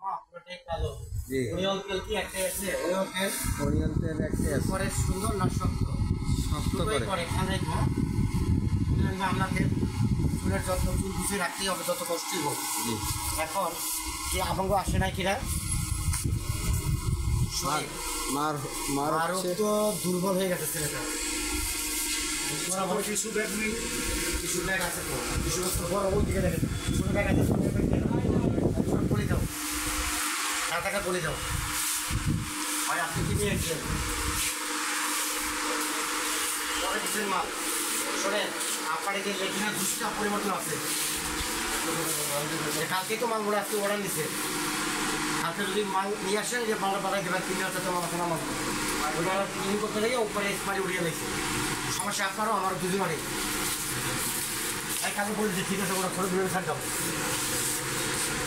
জি onion তেল কি একটা আছে অনিয়ন তেল একটা আছে পরে সুন্দর না শক্ত শক্ত করে পরে এখানে আপনাদের চুলের যত্ন চুল গুছিয়ে রাখতেই হবে যত কষ্টই হোক। জি এখন কি আতঙ্ক আসে নাই কিনা মার মার আরও হচ্ছে তো দুর্বল হয়ে গেছে ছেলেটা। টিস্যু ব্যাগ নেই, টিস্যু ব্যাগ আছে তো টিস্যু ব্যাগ তো বড় ওই দিকে দেখেন ছোটো ব্যাগ আছে ছোটো ব্যাগ বলে যাও টাকা বলে যাও ভাই আপনি কি নিয়ে এসেছেন পরে দিচ্ছেন মাল শোনেন আপনার এই যে লেখিনা দুষ্টা পরিবর্তন আছে কালকেই তো মালগুলো আজকে অর্ডার নিচ্ছে কালকে যদি মাল নিয়ে আসেন যে মালটা পাঠাই দেবেন 3,000 টাকা মাথা মাল ওটা ক্লিন করতে গিয়ে উপরে এক্সপায়ারি উঠিয়ে নিয়েছে সমস্যা আপনারও আমারও দুজনেরই তাই কালকে বলেছি ঠিক আছে ওরা ছোটো বিরিয়ানি থাকতে হবে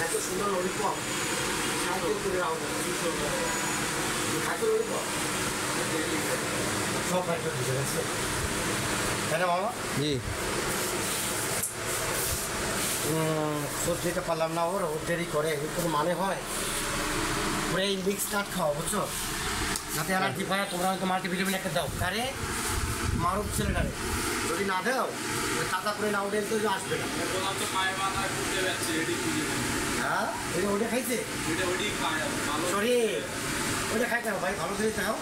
এত সুন্দর ললিপপ সব একটা বুঝে গেছে তাই না মামা জি খোঁজ দিতে পারলাম না ওর দেরি করে এর কোনো মানে হয় ওরা এই মিক্স নাট খাওয়া বুঝছো যাতে অ্যালার্জি পায় তোমরা হয়তো মাল্টিভিটামিন একটা দাও কারে মারুক ছেলেটারে যদি না দাও তাজা করে না ওদের তো আসবে না হ্যাঁ ওটা খাইছে সরি ওটা খাইতে হবে ভাই ভালো করে খাও